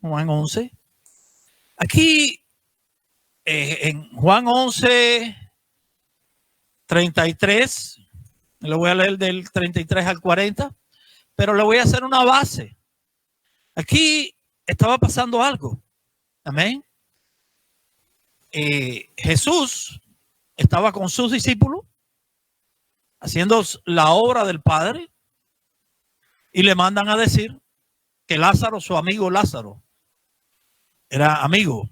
Juan 11. Aquí en Juan 11, 33, le voy a leer del 33 al 40, pero le voy a hacer una base. Aquí estaba pasando algo. Amén. Jesús estaba con sus discípulos haciendo la obra del Padre y le mandan a decir que Lázaro, su amigo Lázaro, era amigo.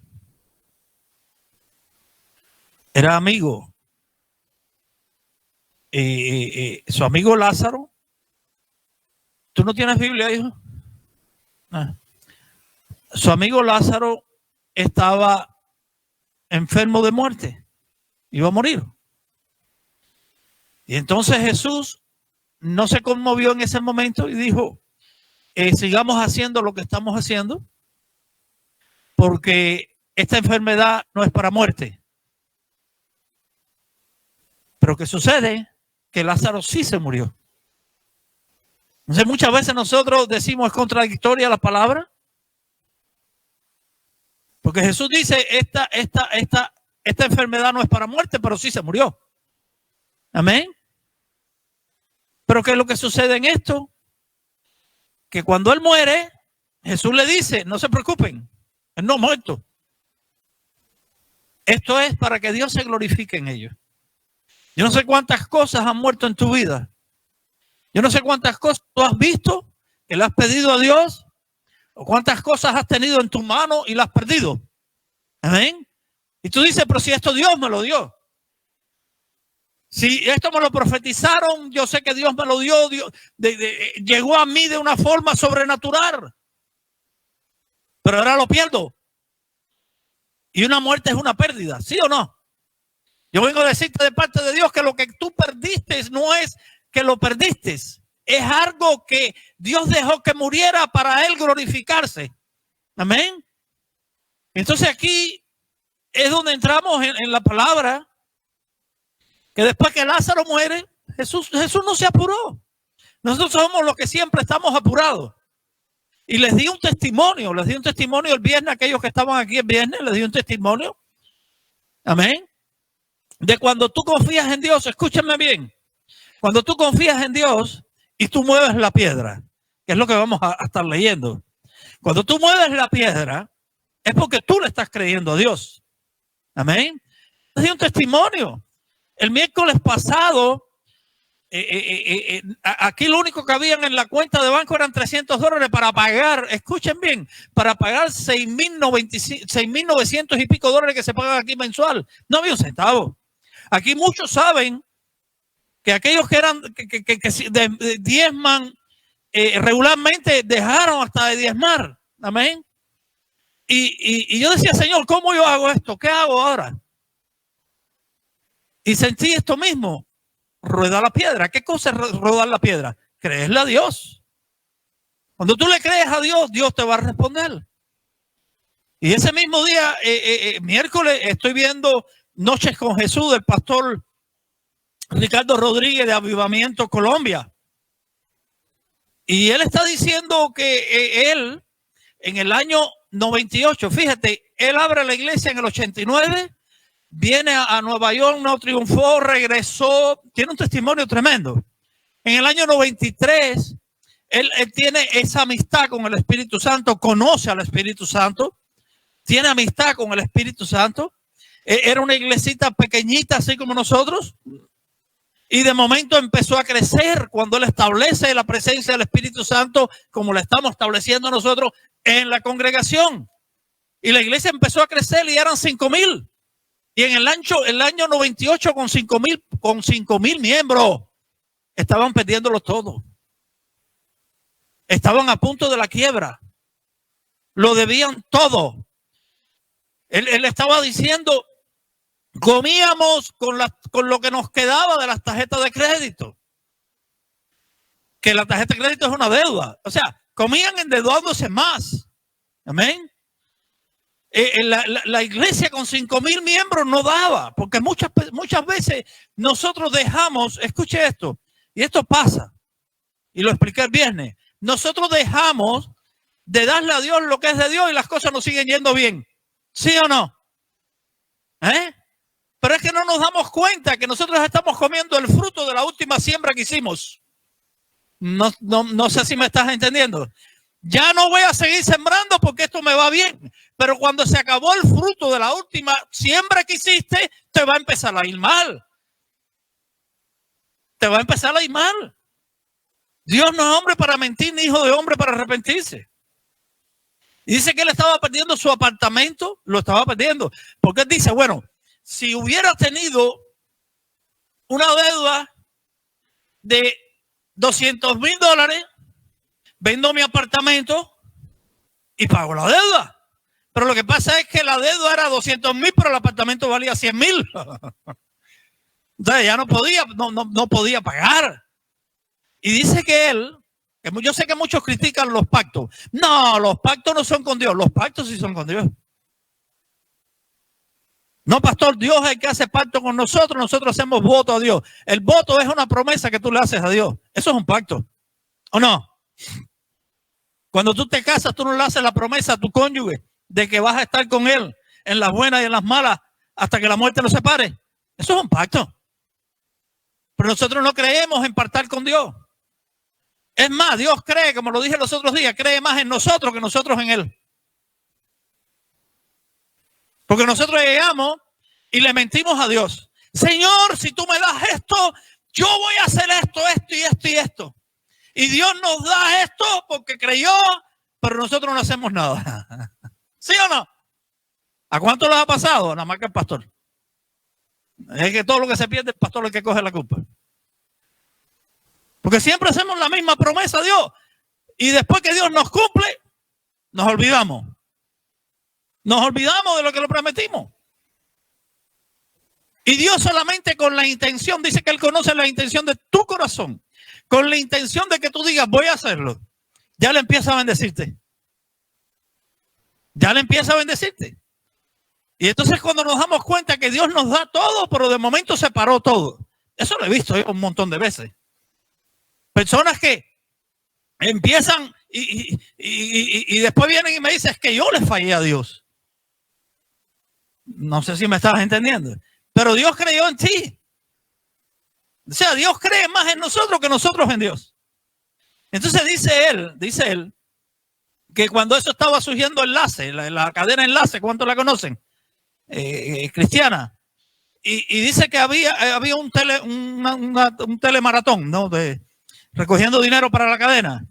Su amigo Lázaro. ¿Tú no tienes Biblia, hijo? Ah. Su amigo Lázaro estaba enfermo de muerte. Iba a morir. Y entonces Jesús no se conmovió en ese momento y dijo, sigamos haciendo lo que estamos haciendo, porque esta enfermedad no es para muerte. Pero ¿qué sucede? Que Lázaro sí se murió. Entonces muchas veces nosotros decimos es contradictoria la palabra. Porque Jesús dice esta enfermedad no es para muerte, pero sí se murió. Amén. Pero ¿qué es lo que sucede en esto? Que cuando él muere, Jesús le dice, no se preocupen, él no ha muerto. Esto es para que Dios se glorifique en ellos. Yo no sé cuántas cosas han muerto en tu vida. Yo no sé cuántas cosas tú has visto que le has pedido a Dios, o cuántas cosas has tenido en tu mano y las has perdido. Amén. Y tú dices, pero si esto Dios me lo dio. Si esto me lo profetizaron, yo sé que Dios me lo dio. Llegó a mí de una forma sobrenatural. Pero ahora lo pierdo. Y una muerte es una pérdida, ¿sí o no? Yo vengo a decirte de parte de Dios que lo que tú perdiste no es que lo perdiste. Es algo que Dios dejó que muriera para Él glorificarse. Amén. Entonces aquí es donde entramos en la palabra. Que después que Lázaro muere, Jesús no se apuró. Nosotros somos los que siempre estamos apurados. Y les di un testimonio el viernes, aquellos que estaban aquí el viernes, les di un testimonio. Amén. De cuando tú confías en Dios, escúchame bien. Cuando tú confías en Dios y tú mueves la piedra, que es lo que vamos a estar leyendo. Cuando tú mueves la piedra, es porque tú le estás creyendo a Dios. Amén. Les di un testimonio. El miércoles pasado, aquí lo único que habían en la cuenta de banco eran $300 para pagar, escuchen bien, para pagar 6.900 y pico dólares que se pagan aquí mensual. No había un centavo. Aquí muchos saben que aquellos que eran que diezman regularmente dejaron hasta de diezmar. Amén. Y yo decía, Señor, ¿cómo yo hago esto? ¿Qué hago ahora? Y sentí esto mismo, rueda la piedra. ¿Qué cosa es rodar la piedra? Creerle a Dios. Cuando tú le crees a Dios, Dios te va a responder. Y ese mismo día, miércoles, estoy viendo Noches con Jesús del pastor Ricardo Rodríguez de Avivamiento Colombia. Y él está diciendo que él, en el año 98, fíjate, él abre la iglesia en el 89, viene a Nueva York, no triunfó, regresó, tiene un testimonio tremendo. En el año 93, él tiene esa amistad con el Espíritu Santo, conoce al Espíritu Santo, tiene amistad con el Espíritu Santo. Era una iglesita pequeñita, así como nosotros. Y de momento empezó a crecer cuando él establece la presencia del Espíritu Santo, como la estamos estableciendo nosotros en la congregación. Y la iglesia empezó a crecer y eran 5,000. Y en el año 98 con 5,000 miembros, estaban perdiéndolo todo. Estaban a punto de la quiebra. Lo debían todo. Él estaba diciendo, comíamos con lo que nos quedaba de las tarjetas de crédito. Que la tarjeta de crédito es una deuda. O sea, comían endeudándose más. Amén. La iglesia con 5,000 miembros no daba, porque muchas veces nosotros dejamos, escuche esto, y esto pasa, y lo expliqué el viernes, nosotros dejamos de darle a Dios lo que es de Dios y las cosas nos siguen yendo bien. ¿Sí o no? Pero es que no nos damos cuenta que nosotros estamos comiendo el fruto de la última siembra que hicimos. No sé si me estás entendiendo. Ya no voy a seguir sembrando porque esto me va bien. Pero cuando se acabó el fruto de la última siembra que hiciste, te va a empezar a ir mal. Te va a empezar a ir mal. Dios no es hombre para mentir, ni hijo de hombre para arrepentirse. Y dice que él estaba perdiendo su apartamento, lo estaba perdiendo. Porque él dice, bueno, si hubiera tenido una deuda de $200,000, vendo mi apartamento y pago la deuda. Pero lo que pasa es que la deuda era 200,000, pero el apartamento valía 100,000. Entonces ya no podía pagar. Y dice que él, yo sé que muchos critican los pactos. No, los pactos no son con Dios, los pactos sí son con Dios. No, pastor, Dios es el que hace pacto con nosotros, nosotros hacemos voto a Dios. El voto es una promesa que tú le haces a Dios. Eso es un pacto, ¿o no? Cuando tú te casas, tú no le haces la promesa a tu cónyuge de que vas a estar con él en las buenas y en las malas hasta que la muerte los separe. Eso es un pacto. Pero nosotros no creemos en pactar con Dios. Es más, Dios cree, como lo dije los otros días, cree más en nosotros que nosotros en Él. Porque nosotros llegamos y le mentimos a Dios. Señor, si tú me das esto, yo voy a hacer esto, esto y esto y esto. Y Dios nos da esto porque creyó, pero nosotros no hacemos nada. ¿Sí o no? ¿A cuánto les ha pasado? Nada más que el pastor. Es que todo lo que se pierde, el pastor es el que coge la culpa. Porque siempre hacemos la misma promesa a Dios. Y después que Dios nos cumple, nos olvidamos. Nos olvidamos de lo que le prometimos. Y Dios solamente con la intención, dice que Él conoce la intención de tu corazón. Con la intención de que tú digas, voy a hacerlo. Ya le empieza a bendecirte. Ya le empieza a bendecirte. Y entonces cuando nos damos cuenta que Dios nos da todo, pero de momento se paró todo. Eso lo he visto yo un montón de veces. Personas que empiezan y después vienen y me dicen, es que yo le fallé a Dios. No sé si me estabas entendiendo. Pero Dios creyó en ti. O sea, Dios cree más en nosotros que nosotros en Dios. Entonces dice él, que cuando eso estaba surgiendo enlace, la cadena enlace, ¿cuántos la conocen? Cristiana. Y dice que había un telemaratón, ¿no? Recogiendo dinero para la cadena.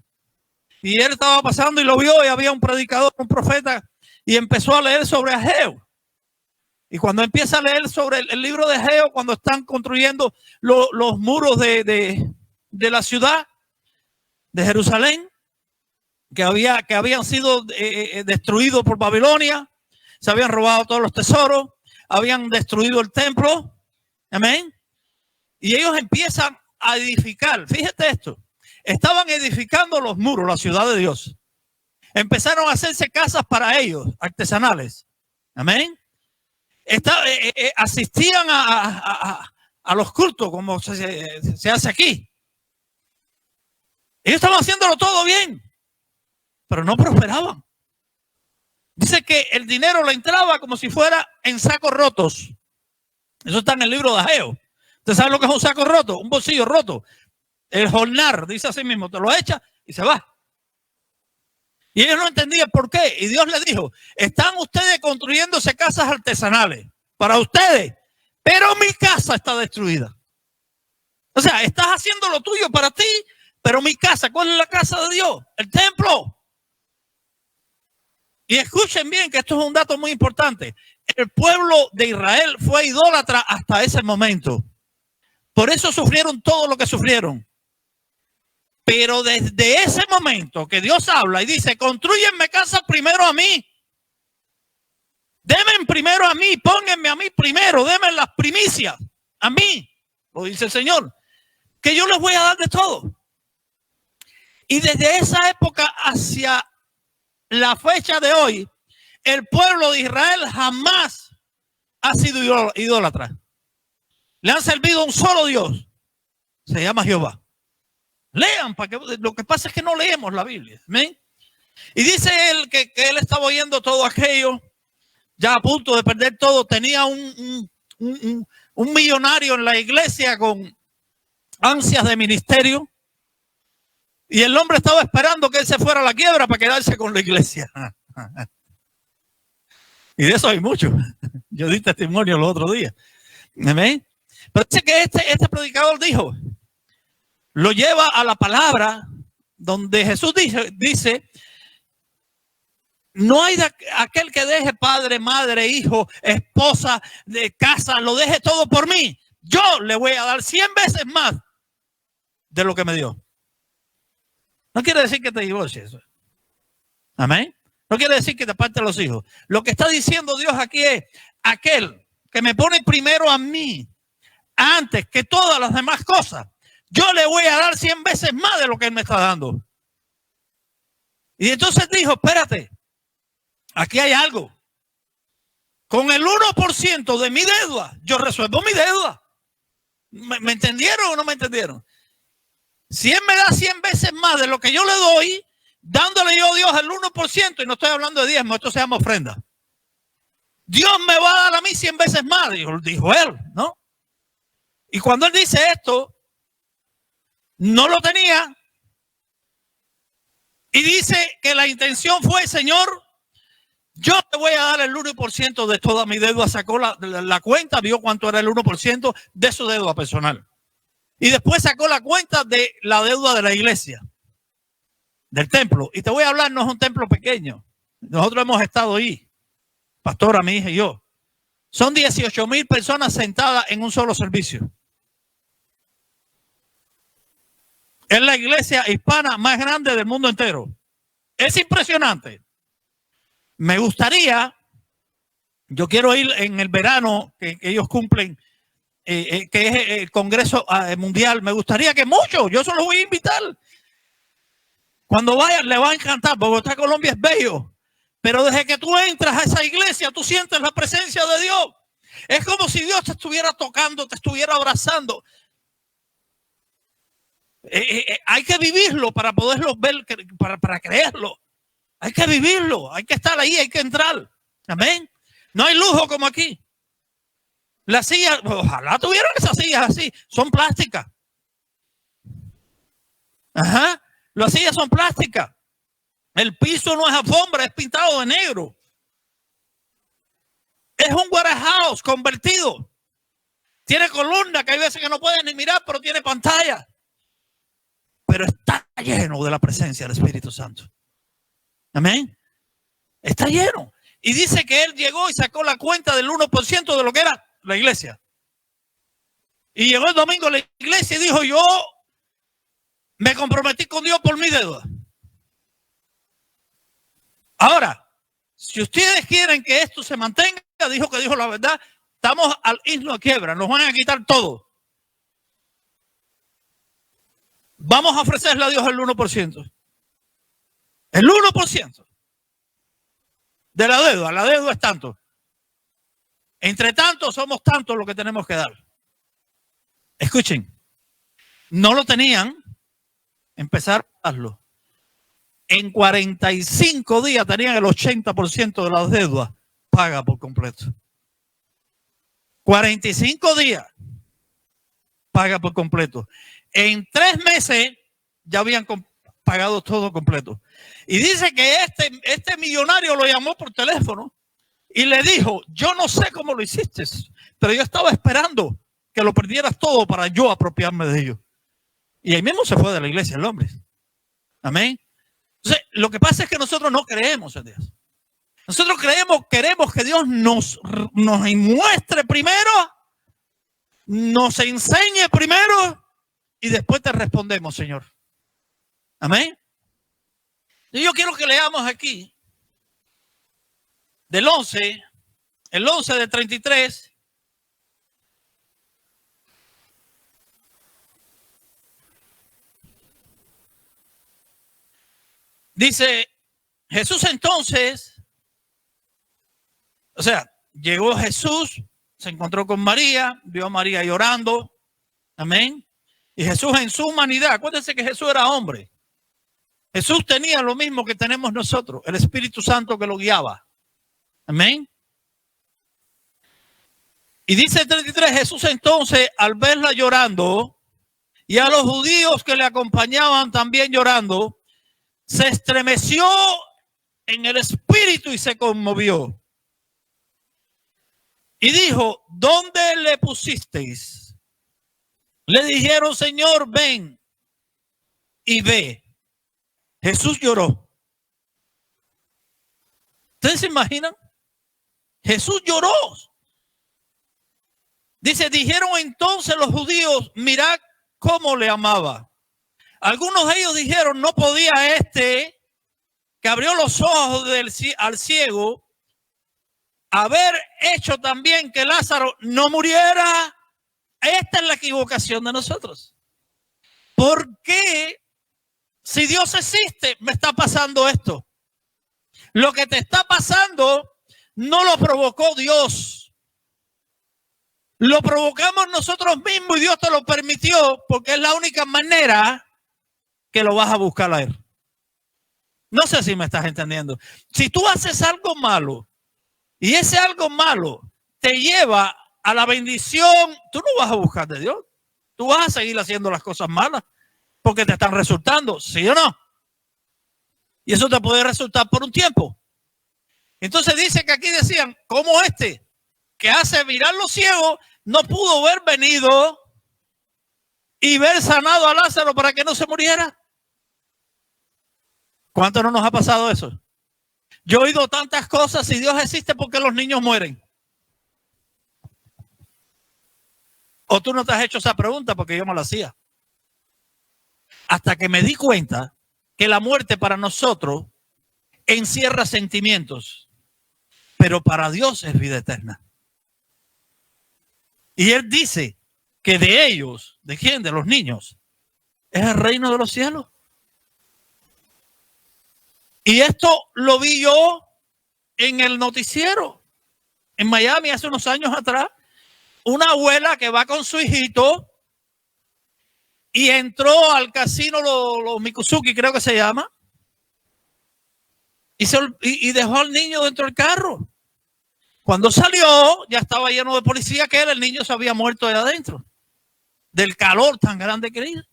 Y él estaba pasando y lo vio y había un predicador, un profeta, y empezó a leer sobre Ageo. Y cuando empieza a leer sobre el libro de Ageo, cuando están construyendo los muros de la ciudad de Jerusalén, que habían sido destruidos por Babilonia, se habían robado todos los tesoros, habían destruido el templo, amén. Y ellos empiezan a edificar, fíjate esto, estaban edificando los muros, la ciudad de Dios. Empezaron a hacerse casas para ellos, artesanales, amén. Asistían a los cultos como se hace aquí. Ellos estaban haciéndolo todo bien, pero no prosperaban. Dice que el dinero le entraba como si fuera en sacos rotos. Eso está en el libro de Ageo. ¿Usted sabe lo que es un saco roto? Un bolsillo roto. El jornar, dice así mismo, te lo echa y se va. Y ellos no entendían por qué. Y Dios les dijo, están ustedes construyéndose casas artesanales para ustedes, pero mi casa está destruida. O sea, estás haciendo lo tuyo para ti, pero mi casa, ¿cuál es la casa de Dios? El templo. Y escuchen bien que esto es un dato muy importante. El pueblo de Israel fue idólatra hasta ese momento. Por eso sufrieron todo lo que sufrieron. Pero desde ese momento que Dios habla y dice, construyenme casa primero a mí. Denme primero a mí, pónganme a mí primero, denme las primicias a mí, lo dice el Señor, que yo les voy a dar de todo. Y desde esa época hacia la fecha de hoy, el pueblo de Israel jamás ha sido idólatra. Le han servido a un solo Dios, se llama Jehová. Lean, lo que pasa es que no leemos la Biblia. ¿Amén? Y dice él que él estaba oyendo todo aquello, ya a punto de perder todo. Tenía un millonario en la iglesia con ansias de ministerio. Y el hombre estaba esperando que él se fuera a la quiebra para quedarse con la iglesia. Y de eso hay mucho. Yo di testimonio el otro día. ¿Amén? Pero dice que este predicador dijo, lo lleva a la palabra donde Jesús dice, no hay aquel que deje padre, madre, hijo, esposa, de casa, lo deje todo por mí. Yo le voy a dar 100 veces más de lo que me dio. No quiere decir que te divorcies. Amén. No quiere decir que te apartes los hijos. Lo que está diciendo Dios aquí es, aquel que me pone primero a mí, antes que todas las demás cosas, yo le voy a dar 100 veces más de lo que él me está dando. Y entonces dijo, espérate, aquí hay algo. Con el 1% de mi deuda, yo resuelvo mi deuda. ¿Me entendieron o no me entendieron? Si él me da 100 veces más de lo que yo le doy, dándole yo a Dios el 1%, y no estoy hablando de diezmo, esto se llama ofrenda. Dios me va a dar a mí 100 veces más, dijo él, ¿no? Y cuando él dice esto, no lo tenía. Y dice que la intención fue, Señor, yo te voy a dar el 1% de toda mi deuda. Sacó la cuenta, vio cuánto era el 1% de su deuda personal. Y después sacó la cuenta de la deuda de la iglesia, del templo. Y te voy a hablar, no es un templo pequeño. Nosotros hemos estado ahí, pastora, mi hija y yo. Son 18,000 personas sentadas en un solo servicio. Es la iglesia hispana más grande del mundo entero. Es impresionante. Me gustaría, yo quiero ir en el verano que ellos cumplen, que es el Congreso Mundial. Me gustaría que muchos, yo se los voy a invitar. Cuando vayan, les va a encantar. Bogotá, Colombia es bello. Pero desde que tú entras a esa iglesia, tú sientes la presencia de Dios. Es como si Dios te estuviera tocando, te estuviera abrazando. Hay que vivirlo para poderlo ver, para creerlo. Hay que vivirlo, hay que estar ahí, hay que entrar. Amén. No hay lujo como aquí. Las sillas, ojalá tuvieran esas sillas así, son plásticas. Ajá. Las sillas son plásticas. El piso no es alfombra, es pintado de negro. Es un warehouse convertido. Tiene columna que hay veces que no pueden ni mirar, pero tiene pantalla. Pero está lleno de la presencia del Espíritu Santo. Amén. Está lleno. Y dice que él llegó y sacó la cuenta del 1% de lo que era la iglesia. Y llegó el domingo a la iglesia y dijo, yo me comprometí con Dios por mi deuda. Ahora, si ustedes quieren que esto se mantenga, dijo la verdad, estamos al himno de quiebra, nos van a quitar todo. Vamos a ofrecerle a Dios el 1%. El 1% de la deuda. La deuda es tanto. Entre tanto, somos tantos lo que tenemos que dar. Escuchen, no lo tenían, empezar a darlo. En 45 días tenían el 80% de las deudas paga por completo. 45 días paga por completo. En 3 meses ya habían pagado todo completo. Y dice que este millonario lo llamó por teléfono y le dijo, yo no sé cómo lo hiciste, pero yo estaba esperando que lo perdieras todo para yo apropiarme de ello. Y ahí mismo se fue de la iglesia el hombre. Amén. Entonces, lo que pasa es que nosotros no creemos en Dios. Nosotros queremos que Dios nos muestre primero, nos enseñe primero y después te respondemos, Señor. Amén. Y yo quiero que leamos aquí del 11, el 11 del 33. Dice, Jesús entonces, o sea, llegó Jesús, se encontró con María, vio a María llorando, amén. Y Jesús en su humanidad, acuérdense que Jesús era hombre. Jesús tenía lo mismo que tenemos nosotros, el Espíritu Santo que lo guiaba. Amén. Y dice el 33, Jesús entonces, al verla llorando, y a los judíos que le acompañaban también llorando, se estremeció en el espíritu y se conmovió. Y dijo, ¿dónde le pusisteis? Le dijeron, Señor, ven y ve. Jesús lloró. ¿Ustedes se imaginan? Jesús lloró. Dice, dijeron entonces los judíos, mirad cómo le amaba. Algunos de ellos dijeron, no podía este que abrió los ojos al ciego haber hecho también que Lázaro no muriera. Esta es la equivocación de nosotros. ¿Por qué, si Dios existe, me está pasando esto? Lo que te está pasando no lo provocó Dios. Lo provocamos nosotros mismos y Dios te lo permitió porque es la única manera que lo vas a buscar a Él. No sé si me estás entendiendo. Si tú haces algo malo y ese algo malo te lleva a la bendición, tú no vas a buscar de Dios. Tú vas a seguir haciendo las cosas malas porque te están resultando, ¿sí o no? Y eso te puede resultar por un tiempo. Entonces dice que aquí decían, ¿cómo este que hace mirar los ciegos no pudo haber venido y ver sanado a Lázaro para que no se muriera? ¿Cuánto no nos ha pasado eso? Yo he oído tantas cosas, si Dios existe, ¿por qué los niños mueren? O tú no te has hecho esa pregunta porque yo me la hacía. Hasta que me di cuenta que la muerte para nosotros encierra sentimientos, pero para Dios es vida eterna. Y Él dice que de ellos, ¿de quién? De los niños, es el reino de los cielos. Y esto lo vi yo en el noticiero en Miami hace unos años atrás. Una abuela que va con su hijito y entró al casino los Mikusuki, creo que se llama, y dejó al niño dentro del carro. Cuando salió, ya estaba lleno de policía que el niño se había muerto de adentro, del calor tan grande que era.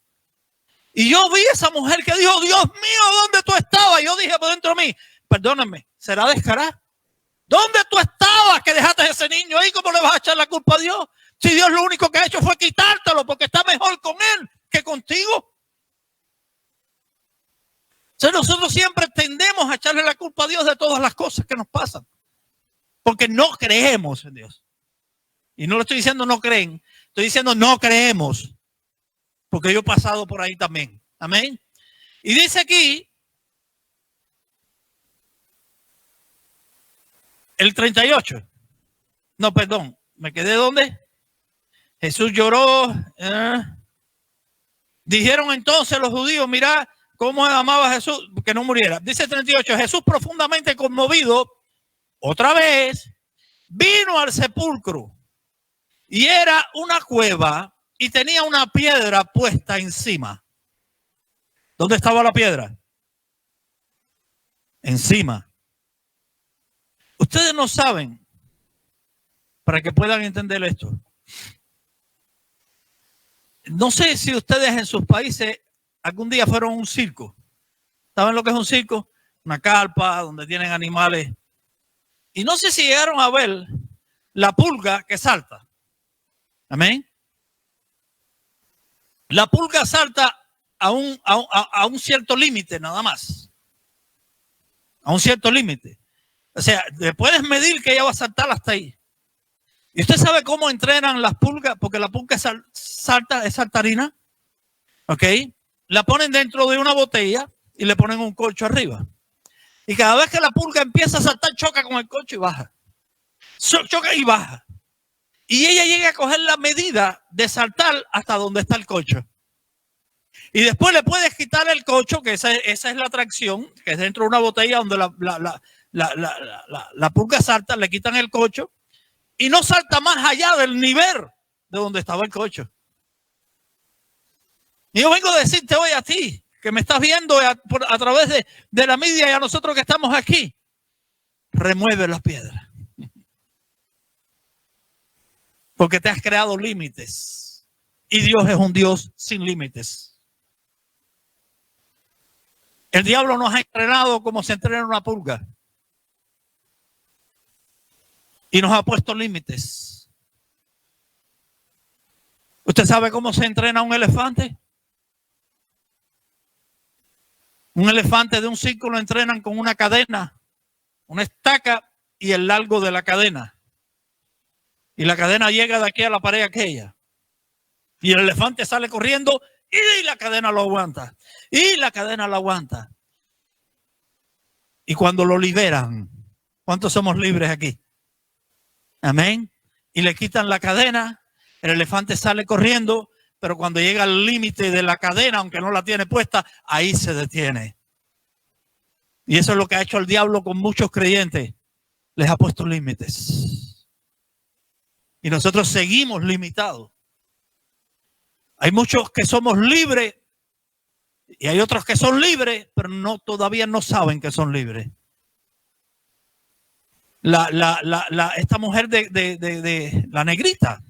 Y yo vi a esa mujer que dijo, Dios mío, ¿dónde tú estabas? Yo dije por dentro de mí, perdóname, será descarada. ¿Dónde tú estabas que dejaste a ese niño ahí? ¿Cómo le vas a echar la culpa a Dios? Si Dios lo único que ha hecho fue quitártelo porque está mejor con él que contigo. Entonces nosotros siempre tendemos a echarle la culpa a Dios de todas las cosas que nos pasan. Porque no creemos en Dios. Y no le estoy diciendo no creen, estoy diciendo no creemos. Porque yo he pasado por ahí también. Amén. Y dice aquí, el 38. No, perdón. ¿Me quedé dónde? Jesús lloró. Dijeron entonces los judíos, mira cómo amaba a Jesús, que no muriera. Dice el 38. Jesús profundamente conmovido, otra vez, vino al sepulcro. Y era una cueva y tenía una piedra puesta encima. ¿Dónde estaba la piedra? Encima. Ustedes no saben, para que puedan entender esto. No sé si ustedes en sus países algún día fueron a un circo. ¿Saben lo que es un circo? Una carpa donde tienen animales. Y no sé si llegaron a ver la pulga que salta. Amén. La pulga salta a un cierto límite nada más. A un cierto límite. O sea, le puedes medir que ella va a saltar hasta ahí. ¿Y usted sabe cómo entrenan las pulgas? Porque la pulga salta, es saltarina. ¿Ok? La ponen dentro de una botella y le ponen un corcho arriba. Y cada vez que la pulga empieza a saltar, choca con el corcho y baja. Choca y baja. Y ella llega a coger la medida de saltar hasta donde está el corcho. Y después le puedes quitar el corcho, que esa es la atracción, que es dentro de una botella donde la pulga salta, le quitan el corcho y no salta más allá del nivel de donde estaba el corcho. Y yo vengo a decirte hoy a ti que me estás viendo a través de la media y a nosotros que estamos aquí, remueve las piedras. Porque te has creado límites. Y Dios es un Dios sin límites. El diablo nos ha entrenado como se entrena una pulga. Y nos ha puesto límites. ¿Usted sabe cómo se entrena un elefante? Un elefante de un círculo lo entrenan con una cadena, una estaca y el largo de la cadena. Y la cadena llega de aquí a la pared aquella. Y el elefante sale corriendo y la cadena lo aguanta. Y la cadena lo aguanta. Y cuando lo liberan, ¿cuántos somos libres aquí? Amén. Y le quitan la cadena, el elefante sale corriendo, pero cuando llega al límite de la cadena, aunque no la tiene puesta, ahí se detiene. Y eso es lo que ha hecho el diablo con muchos creyentes. Les ha puesto límites. Y nosotros seguimos limitados. Hay muchos que somos libres y hay otros que son libres, pero todavía no saben que son libres. Esta mujer de la negrita,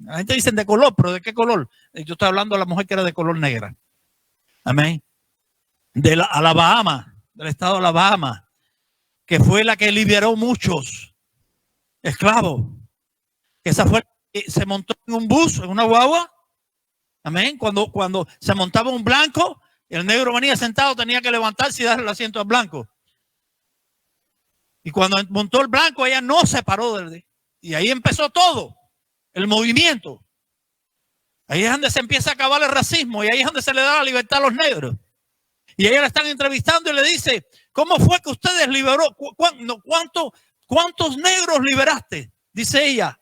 la gente dice de color, pero ¿de qué color? Yo estoy hablando de la mujer que era de color negra. Amén. De Alabama, del estado de Alabama, que fue la que liberó muchos esclavos. Esa fue, se montó en un bus, en una guagua. Amén. Cuando se montaba un blanco, el negro venía sentado, tenía que levantarse y darle el asiento al blanco. Y cuando montó el blanco, ella no se paró. Y ahí empezó todo, el movimiento. Ahí es donde se empieza a acabar el racismo y ahí es donde se le da la libertad a los negros. Y a ella la están entrevistando y le dice, ¿cómo fue que ustedes liberó? ¿Cuántos negros liberaste? Dice ella,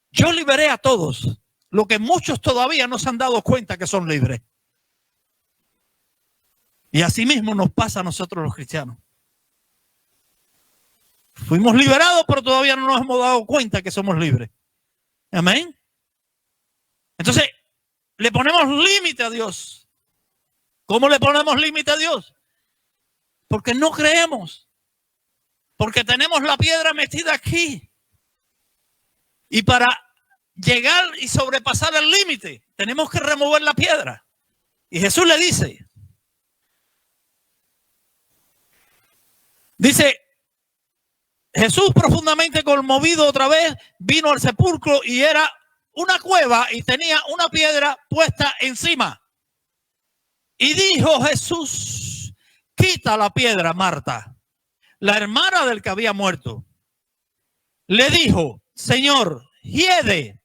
yo liberé a todos. Lo que muchos todavía no se han dado cuenta que son libres. Y así mismo nos pasa a nosotros los cristianos. Fuimos liberados, pero todavía no nos hemos dado cuenta que somos libres. Amén. Entonces, le ponemos límite a Dios. ¿Cómo le ponemos límite a Dios? Porque no creemos. Porque tenemos la piedra metida aquí. Y para llegar y sobrepasar el límite, tenemos que remover la piedra. Y Jesús le dice, Jesús profundamente conmovido otra vez, vino al sepulcro y era una cueva y tenía una piedra puesta encima. Y dijo Jesús, quita la piedra, Marta, la hermana del que había muerto. Le dijo, Señor, hiede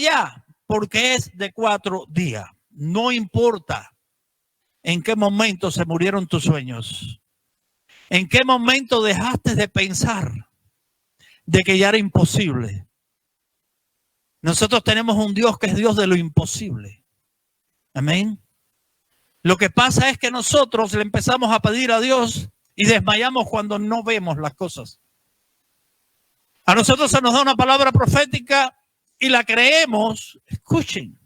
ya, porque es de 4 días. No importa en qué momento se murieron tus sueños. ¿En qué momento dejaste de pensar de que ya era imposible? Nosotros tenemos un Dios que es Dios de lo imposible. Amén. Lo que pasa es que nosotros le empezamos a pedir a Dios y desmayamos cuando no vemos las cosas. A nosotros se nos da una palabra profética y la creemos. Escuchen.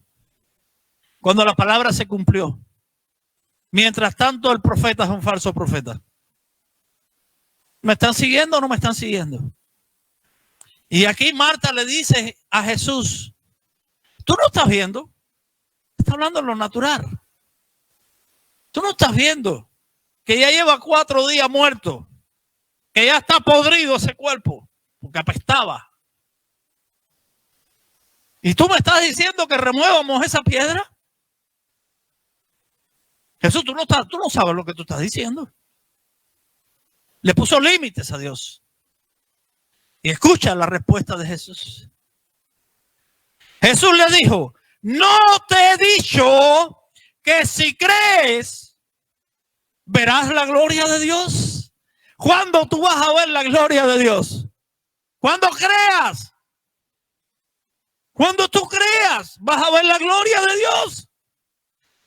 Cuando la palabra se cumplió. Mientras tanto, el profeta es un falso profeta. ¿Me están siguiendo o no me están siguiendo? Y aquí Marta le dice a Jesús, tú no estás viendo, está hablando de lo natural. Tú no estás viendo que ya lleva 4 días muerto, que ya está podrido ese cuerpo, porque apestaba. ¿Y tú me estás diciendo que remuevamos esa piedra? Jesús, tú no sabes lo que tú estás diciendo. Le puso límites a Dios. Y escucha la respuesta de Jesús. Jesús le dijo, no te he dicho que si crees, verás la gloria de Dios. ¿Cuándo tú vas a ver la gloria de Dios? Cuando creas. Cuando tú creas, vas a ver la gloria de Dios.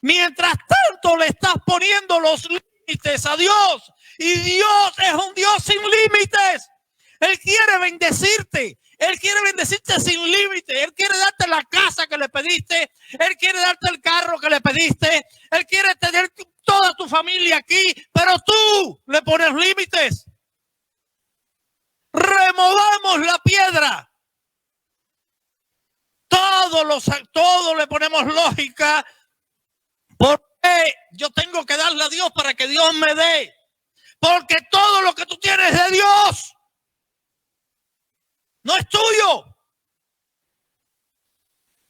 Mientras tanto le estás poniendo los límites a Dios. Y Dios es un Dios sin límites. Él quiere bendecirte. Él quiere bendecirte sin límite. Él quiere darte la casa que le pediste. Él quiere darte el carro que le pediste. Él quiere tener toda tu familia aquí, pero tú le pones límites. Removamos la piedra. Todo le ponemos lógica. ¿Por qué yo tengo que darle a Dios para que Dios me dé? Porque todo lo que tú tienes de Dios no es tuyo.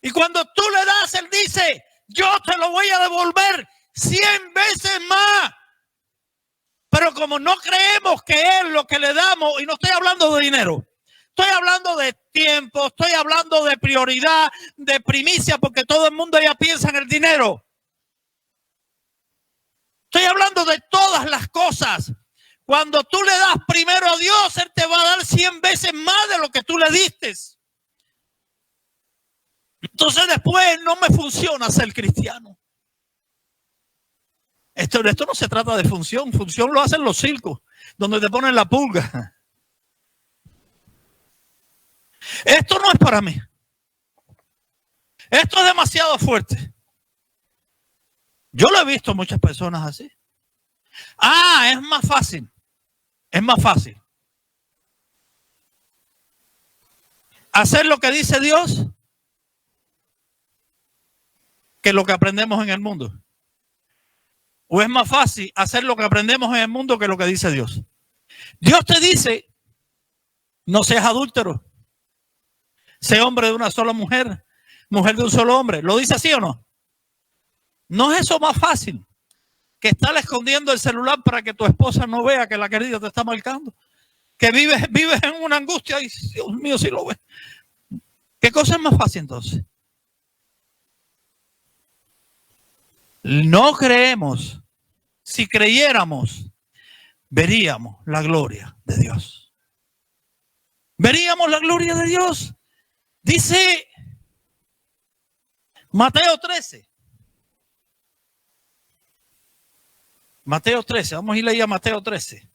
Y cuando tú le das, Él dice, yo te lo voy a devolver 100 veces más. Pero como no creemos que es lo que le damos, y no estoy hablando de dinero, estoy hablando de tiempo, estoy hablando de prioridad, de primicia, porque todo el mundo ya piensa en el dinero. Estoy hablando de todas las cosas. Cuando tú le das primero a Dios, Él te va a dar 100 veces más de lo que tú le diste. Entonces después no me funciona ser cristiano. Esto no se trata de función. Función lo hacen los circos, donde te ponen la pulga. Esto no es para mí. Esto es demasiado fuerte. Yo lo he visto muchas personas así. Es más fácil. Es más fácil hacer lo que dice Dios que lo que aprendemos en el mundo. ¿O es más fácil hacer lo que aprendemos en el mundo que lo que dice Dios? Dios te dice, no seas adúltero. Sé hombre de una sola mujer, mujer de un solo hombre. ¿Lo dice así o no? ¿No es eso más fácil que estar escondiendo el celular para que tu esposa no vea que la querida te está marcando? Que vives en una angustia y Dios mío, si lo ves. ¿Qué cosa es más fácil entonces? No creemos. Si creyéramos, veríamos la gloria de Dios. Veríamos la gloria de Dios. Dice Mateo 13. Mateo 13. Vamos a ir ahí a Mateo 13.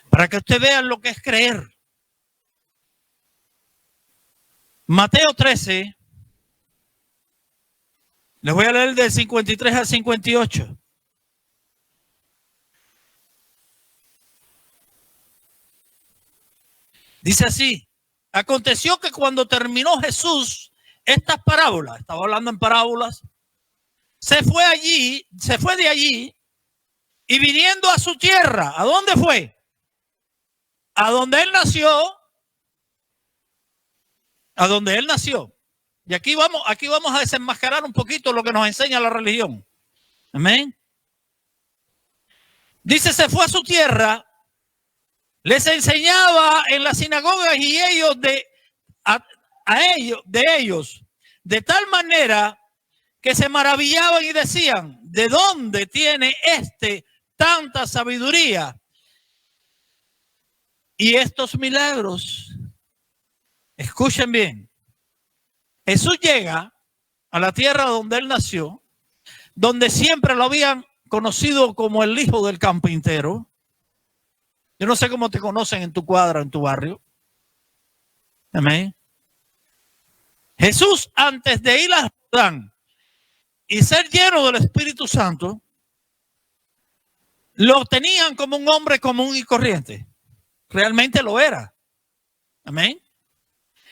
Para que usted vea lo que es creer. Mateo 13. Les voy a leer del 53 al 58. Dice así: aconteció que cuando terminó Jesús estas parábolas, estaba hablando en parábolas, se fue de allí y viniendo a su tierra, ¿a dónde fue? A donde él nació. A donde él nació. Y aquí vamos a desenmascarar un poquito lo que nos enseña la religión. Amén. Dice, se fue a su tierra, les enseñaba en las sinagogas y ellos de ellos, de tal manera que se maravillaban y decían, ¿de dónde tiene tanta sabiduría y estos milagros? Escuchen bien. Jesús llega a la tierra donde él nació, donde siempre lo habían conocido como el hijo del carpintero. Yo no sé cómo te conocen en tu cuadra, en tu barrio. Amén. Jesús, antes de ir a Jordán y ser lleno del Espíritu Santo, lo tenían como un hombre común y corriente. Realmente lo era. Amén.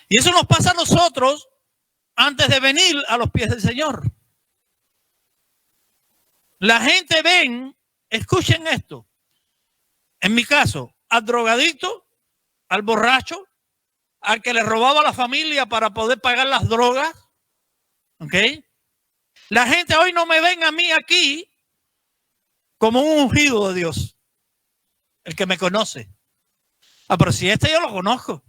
Y eso nos pasa a nosotros antes de venir a los pies del Señor. La gente ven, escuchen esto, en mi caso, al drogadicto, al borracho, al que le robaba a la familia para poder pagar las drogas. ¿Ok? La gente hoy no me ven a mí aquí como un ungido de Dios. El que me conoce. Pero si yo lo conozco.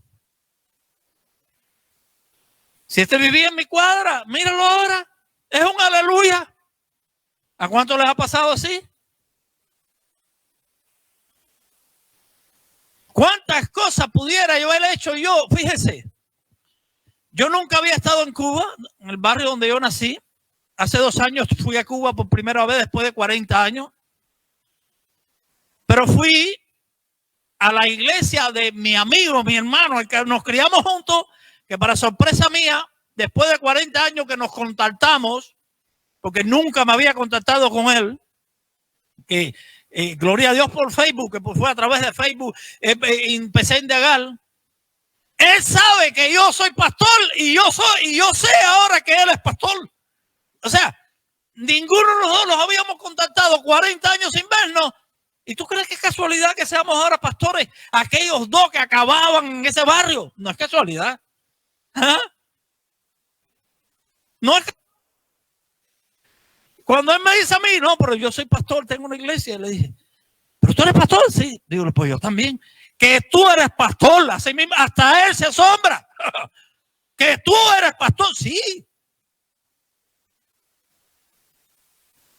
Si vivía en mi cuadra, míralo ahora. Es un aleluya. ¿A cuánto les ha pasado así? ¿Cuántas cosas pudiera yo haber hecho yo? Fíjese. Yo nunca había estado en Cuba, en el barrio donde yo nací. Hace 2 años fui a Cuba por primera vez después de 40 años. Pero fui a la iglesia de mi amigo, mi hermano, el que nos criamos juntos, que para sorpresa mía, después de 40 años que nos contactamos, porque nunca me había contactado con él, que gloria a Dios por Facebook, que fue a través de Facebook, empecé a indagar. Él sabe que yo soy pastor y yo sé ahora que él es pastor. O sea, ninguno de los dos los habíamos contactado 40 años sin vernos. ¿Y tú crees que es casualidad que seamos ahora pastores? Aquellos dos que acababan en ese barrio. No es casualidad. ¿Ah? No es. Cuando él me dice a mí, no, pero yo soy pastor, tengo una iglesia, le dije, ¿pero tú eres pastor? Sí. Digo, pues yo también. Que tú eres pastor, así mismo, hasta él se asombra. Que tú eres pastor, sí.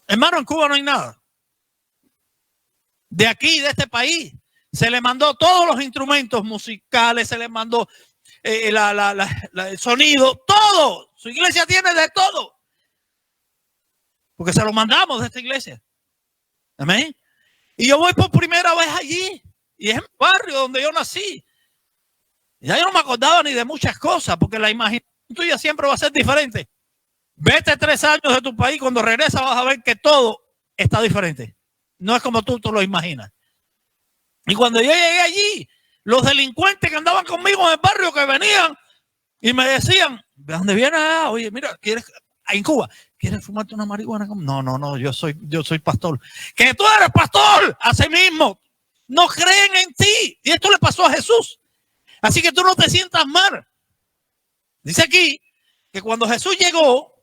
Hermano, en Cuba no hay nada. De aquí, de este país, se le mandó todos los instrumentos musicales, se le mandó el sonido, todo. Su iglesia tiene de todo. Porque se lo mandamos de esta iglesia. Amén. Y yo voy por primera vez allí. Y es en el barrio donde yo nací. Ya yo no me acordaba ni de muchas cosas, porque la imaginación tuya siempre va a ser diferente. Vete 3 años de tu país, cuando regresas vas a ver que todo está diferente. No es como tú lo imaginas. Y cuando yo llegué allí, los delincuentes que andaban conmigo en el barrio, que venían y me decían, ¿de dónde vienes? Oye, mira, ¿quieres en Cuba? ¿Quieres fumarte una marihuana? No, yo soy pastor. Que tú eres pastor, así mismo. No creen en ti. Y esto le pasó a Jesús. Así que tú no te sientas mal. Dice aquí que cuando Jesús llegó,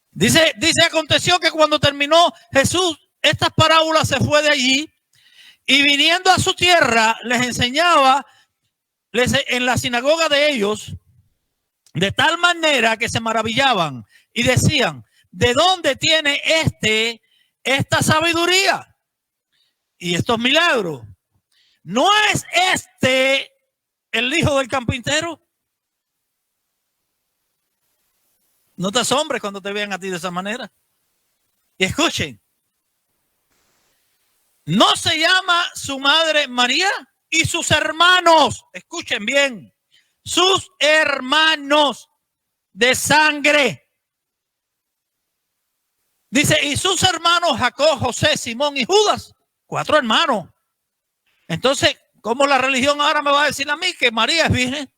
dice, aconteció que cuando terminó Jesús estas parábolas, se fue de allí y viniendo a su tierra les enseñaba en la sinagoga de ellos, de tal manera que se maravillaban y decían, ¿de dónde tiene esta sabiduría y estos milagros? ¿No es este el hijo del carpintero? No te asombres cuando te vean a ti de esa manera. Y escuchen, ¿no se llama su madre María y sus hermanos? Escuchen bien, sus hermanos de sangre. Dice, y sus hermanos Jacob, José, Simón y Judas, 4 hermanos. Entonces, ¿cómo la religión ahora me va a decir a mí que María es virgen?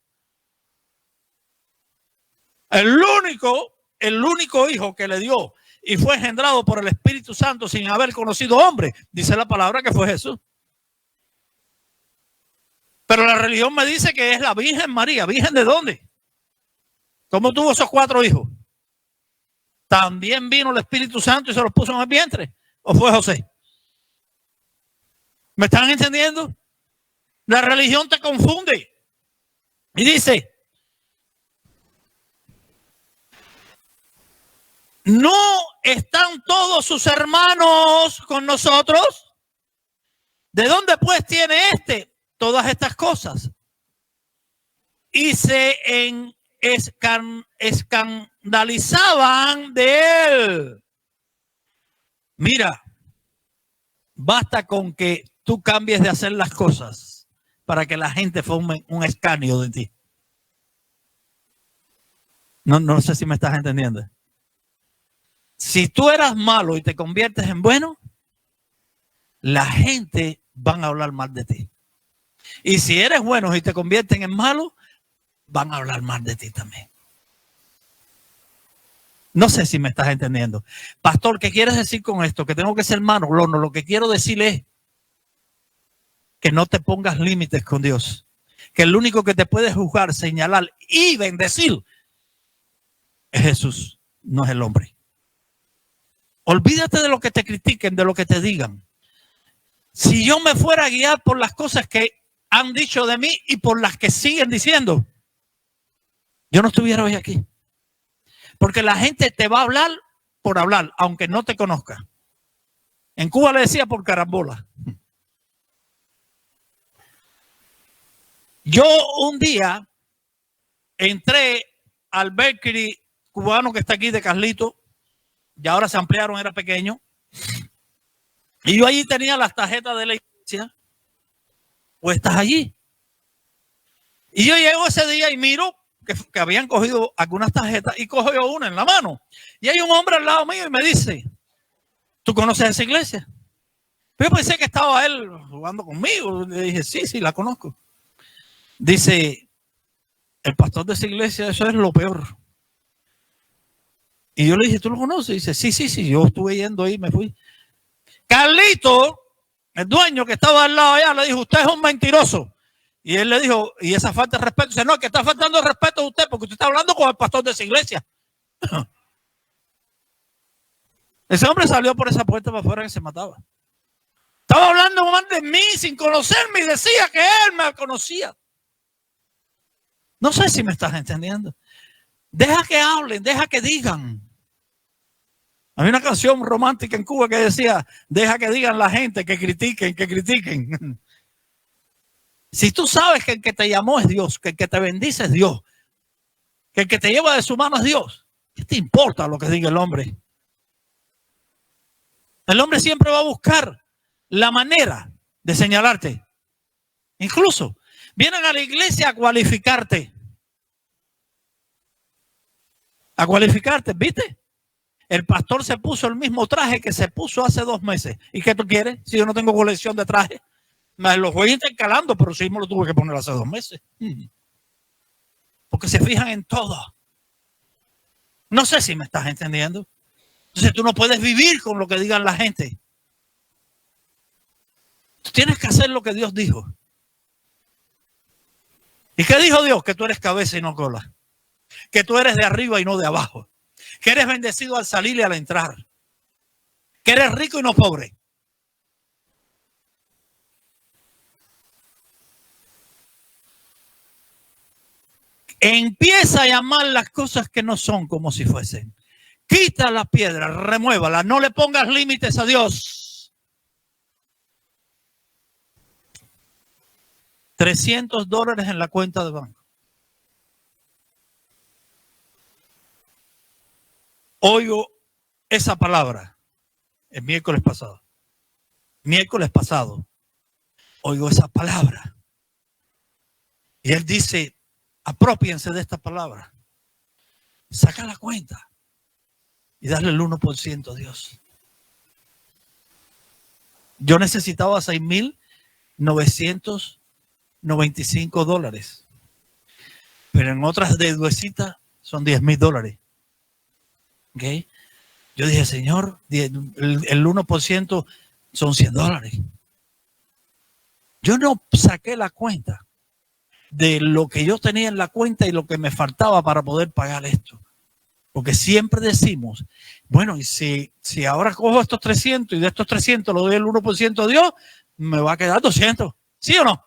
El único hijo que le dio y fue engendrado por el Espíritu Santo sin haber conocido hombre, dice la palabra que fue Jesús. Pero la religión me dice que es la Virgen María. ¿Virgen de dónde? ¿Cómo tuvo esos 4 hijos? ¿También vino el Espíritu Santo y se los puso en el vientre? ¿O fue José? ¿Me están entendiendo? La religión te confunde. Y dice, ¿no están todos sus hermanos con nosotros? ¿De dónde pues tiene todas estas cosas? Y se escandalizaban de él. Mira, basta con que tú cambies de hacer las cosas para que la gente forme un escarnio de ti. No sé si me estás entendiendo. Si tú eras malo y te conviertes en bueno, la gente van a hablar mal de ti. Y si eres bueno y te convierten en malo, van a hablar mal de ti también. No sé si me estás entendiendo. Pastor, ¿qué quieres decir con esto? ¿Que tengo que ser malo? No, lo que quiero decirle es que no te pongas límites con Dios. Que el único que te puede juzgar, señalar y bendecir es Jesús, no es el hombre. Olvídate de lo que te critiquen, de lo que te digan. Si yo me fuera a guiar por las cosas que han dicho de mí y por las que siguen diciendo, yo no estuviera hoy aquí. Porque la gente te va a hablar por hablar, aunque no te conozca. En Cuba le decía por carambola. Yo un día entré al bakery cubano que está aquí de Carlito, y ahora se ampliaron, era pequeño, y yo allí tenía las tarjetas de la iglesia puestas allí. Y yo llego ese día y miro que habían cogido algunas tarjetas y cojo yo una en la mano. Y hay un hombre al lado mío y me dice, ¿tú conoces esa iglesia? Pero yo pensé que estaba él jugando conmigo. Le dije, sí, la conozco. Dice, el pastor de esa iglesia, eso es lo peor. Y yo le dije, ¿tú lo conoces? Dice, sí, yo estuve yendo ahí, me fui. Carlito, el dueño que estaba al lado allá, le dijo, usted es un mentiroso. Y él le dijo, y esa falta de respeto, dice, no, que está faltando el respeto a usted porque usted está hablando con el pastor de esa iglesia. Ese hombre salió por esa puerta para afuera que se mataba. Estaba hablando mal de mí sin conocerme y decía que él me conocía. No sé si me estás entendiendo. Deja que hablen, deja que digan. Había una canción romántica en Cuba que decía, deja que digan la gente, que critiquen, que critiquen. Si tú sabes que el que te llamó es Dios, que el que te bendice es Dios, que el que te lleva de su mano es Dios, ¿qué te importa lo que diga el hombre? El hombre siempre va a buscar la manera de señalarte. Incluso vienen a la iglesia a cualificarte. A cualificarte, ¿viste? El pastor se puso el mismo traje que se puso hace 2 meses. ¿Y qué tú quieres? Si yo no tengo colección de trajes. Me los voy intercalando, pero sí me lo tuve que poner hace 2 meses. Porque se fijan en todo. No sé si me estás entendiendo. Entonces tú no puedes vivir con lo que digan la gente. Tú tienes que hacer lo que Dios dijo. ¿Y qué dijo Dios? Que tú eres cabeza y no cola. Que tú eres de arriba y no de abajo. Que eres bendecido al salir y al entrar. Que eres rico y no pobre. Empieza a llamar las cosas que no son como si fuesen. Quita la piedra, remuévala, no le pongas límites a Dios. $300 en la cuenta de banco. Oigo esa palabra el miércoles pasado. Oigo esa palabra. Y él dice, aprópiense de esta palabra. Saca la cuenta y darle el 1% a Dios. Yo necesitaba $6,995. Pero en otras deudecitas son $10,000. ¿Okay? Yo dije, Señor, el 1% son $100. Yo no saqué la cuenta de lo que yo tenía en la cuenta y lo que me faltaba para poder pagar esto. Porque siempre decimos, bueno, y si ahora cojo estos 300 y de estos 300 lo doy el 1% a Dios, me va a quedar 200. ¿Sí o no?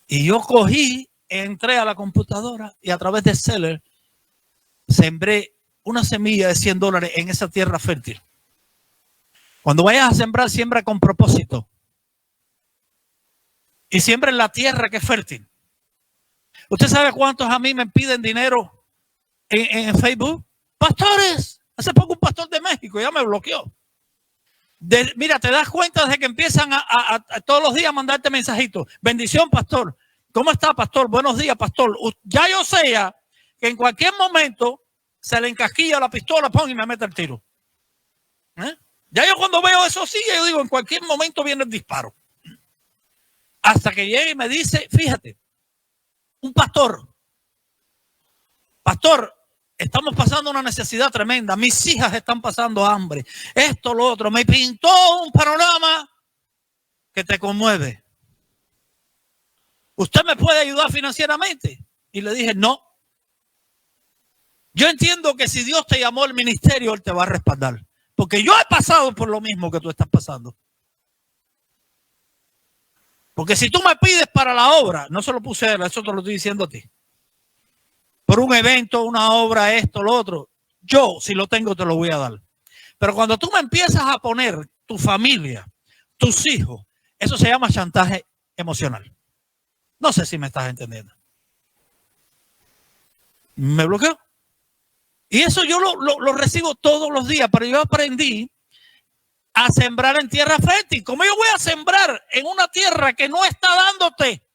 Y yo cogí, entré a la computadora y a través de Seller sembré una semilla de $100 en esa tierra fértil. Cuando vayas a sembrar, siembra con propósito. Y siembra en la tierra que es fértil. ¿Usted sabe cuántos a mí me piden dinero en Facebook? Pastores. Hace poco un pastor de México ya me bloqueó. Mira, te das cuenta desde que empiezan a todos los días a mandarte mensajitos. Bendición, pastor. ¿Cómo está, pastor? Buenos días, pastor. Ya yo sé que en cualquier momento se le encasquilla la pistola, pon y me mete el tiro. Ya yo cuando veo eso sí, yo digo, en cualquier momento viene el disparo. Hasta que llegue y me dice, fíjate, un pastor, estamos pasando una necesidad tremenda, mis hijas están pasando hambre, esto, lo otro, me pintó un panorama que te conmueve. ¿Usted me puede ayudar financieramente? Y le dije, no. Yo entiendo que si Dios te llamó al ministerio, Él te va a respaldar. Porque yo he pasado por lo mismo que tú estás pasando. Porque si tú me pides para la obra, no se lo puse a él, eso te lo estoy diciendo a ti. Por un evento, una obra, esto, lo otro. Yo, si lo tengo, te lo voy a dar. Pero cuando tú me empiezas a poner tu familia, tus hijos, eso se llama chantaje emocional. No sé si me estás entendiendo. Me bloqueó. Y eso yo lo recibo todos los días, pero yo aprendí a sembrar en tierra fértil. ¿Cómo yo voy a sembrar en una tierra que no está dándote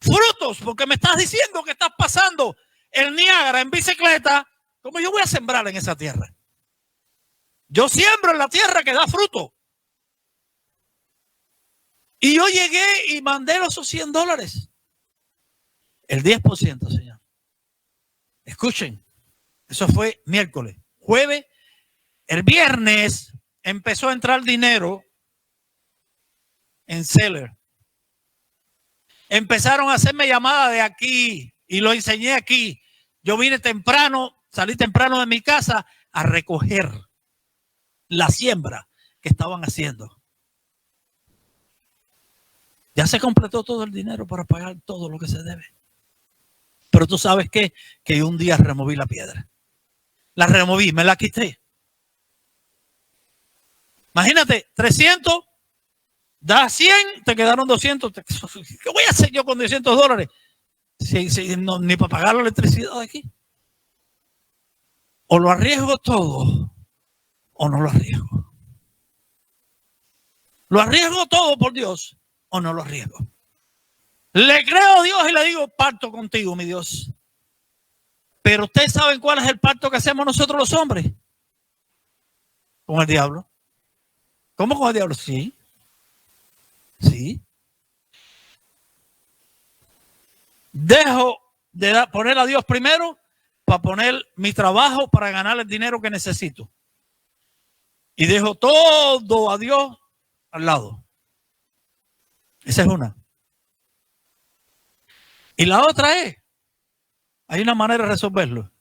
frutos? Porque me estás diciendo que estás pasando el Niágara en bicicleta. ¿Cómo yo voy a sembrar en esa tierra? Yo siembro en la tierra que da fruto. Y yo llegué y mandé los $100. El 10%, señor. Escuchen, eso fue miércoles. Jueves, el viernes empezó a entrar dinero en Seller. Empezaron a hacerme llamadas de aquí y lo enseñé aquí. Yo vine temprano, salí temprano de mi casa a recoger la siembra que estaban haciendo. Ya se completó todo el dinero para pagar todo lo que se debe. Pero tú sabes qué, que yo un día removí la piedra. La removí, me la quité. Imagínate, 300, da 100, te quedaron 200. ¿Qué voy a hacer yo con $200? Si no, ni para pagar la electricidad de aquí. O lo arriesgo todo, o no lo arriesgo. Lo arriesgo todo por Dios, o no lo arriesgo. Le creo a Dios y le digo, pacto contigo, mi Dios. Pero ustedes saben cuál es el pacto que hacemos nosotros los hombres. Con el diablo. ¿Cómo con el diablo? Sí. Sí. Dejo de poner a Dios primero para poner mi trabajo para ganar el dinero que necesito. Y dejo todo a Dios al lado. Esa es una. Y la otra es, hay una manera de resolverlo.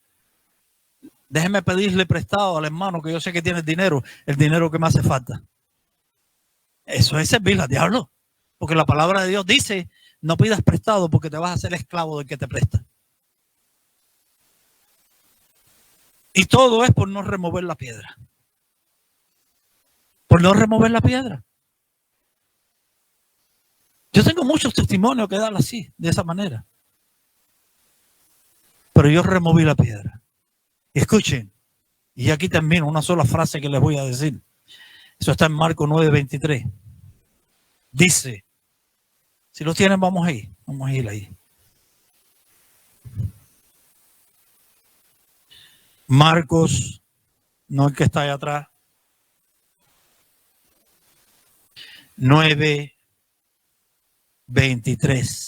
Déjeme pedirle prestado al hermano que yo sé que tiene el dinero que me hace falta. Eso es servirle al diablo. Porque la palabra de Dios dice, no pidas prestado porque te vas a hacer esclavo del que te presta. Y todo es por no remover la piedra. Por no remover la piedra. Yo tengo muchos testimonios que dar así, de esa manera. Pero yo removí la piedra. Escuchen, y aquí termino, una sola frase que les voy a decir. Eso está en Marcos 9:23. Dice, si lo tienen, vamos a ir ahí. Marcos, no el que está ahí atrás. 9:23.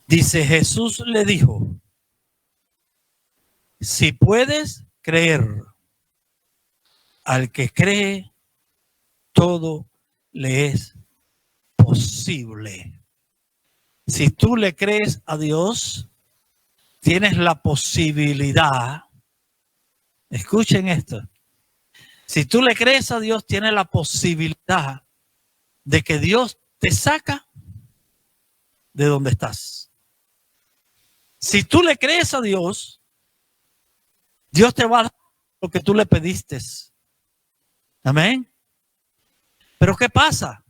Dice, Jesús le dijo, si puedes creer, al que cree, todo le es posible. Si tú le crees a Dios, tienes la posibilidad, escuchen esto, si tú le crees a Dios, tienes la posibilidad de que Dios te saca de donde estás. Si tú le crees a Dios, Dios te va a dar lo que tú le pediste. Amén. Pero ¿qué pasa?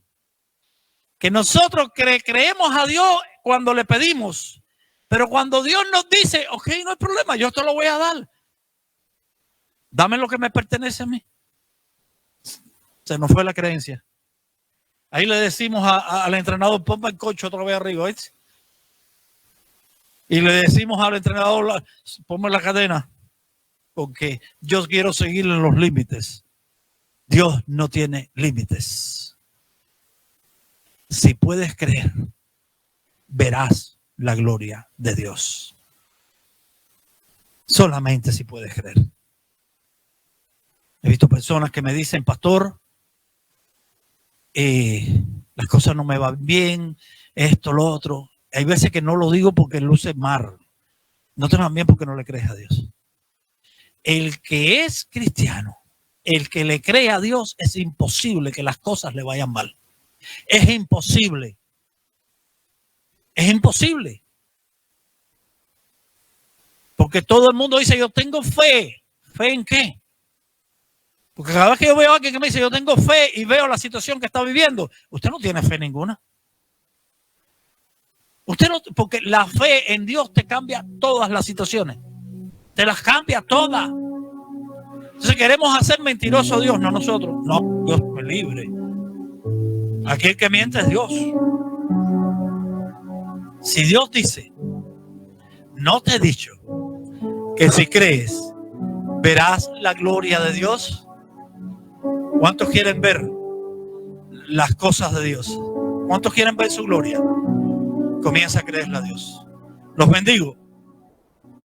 Que nosotros creemos a Dios cuando le pedimos. Pero cuando Dios nos dice, ok, no hay problema, yo te lo voy a dar. Dame lo que me pertenece a mí. Se nos fue la creencia. Ahí le decimos al entrenador, ponme el coche otra vez arriba, ¿ves? Y le decimos al entrenador, ponme la cadena, porque yo quiero seguir en los límites. Dios no tiene límites. Si puedes creer, verás la gloria de Dios. Solamente si puedes creer. He visto personas que me dicen, pastor, las cosas no me van bien, esto, lo otro. Hay veces que no lo digo porque luce mal. No te van bien porque no le crees a Dios. El que es cristiano, el que le cree a Dios, es imposible que las cosas le vayan mal. Es imposible. Es imposible. Porque todo el mundo dice, yo tengo fe. ¿Fe en qué? Porque cada vez que yo veo a alguien que me dice yo tengo fe y veo la situación que está viviendo, usted no tiene fe ninguna. Usted no, porque la fe en Dios te cambia todas las situaciones. Te las cambia todas. Entonces queremos hacer mentiroso a Dios, no nosotros. No, Dios me libre. Aquí el que miente es Dios. Si Dios dice, no te he dicho que si crees verás la gloria de Dios. ¿Cuántos quieren ver las cosas de Dios? ¿Cuántos quieren ver su gloria? Comienza a creerle a Dios. Los bendigo.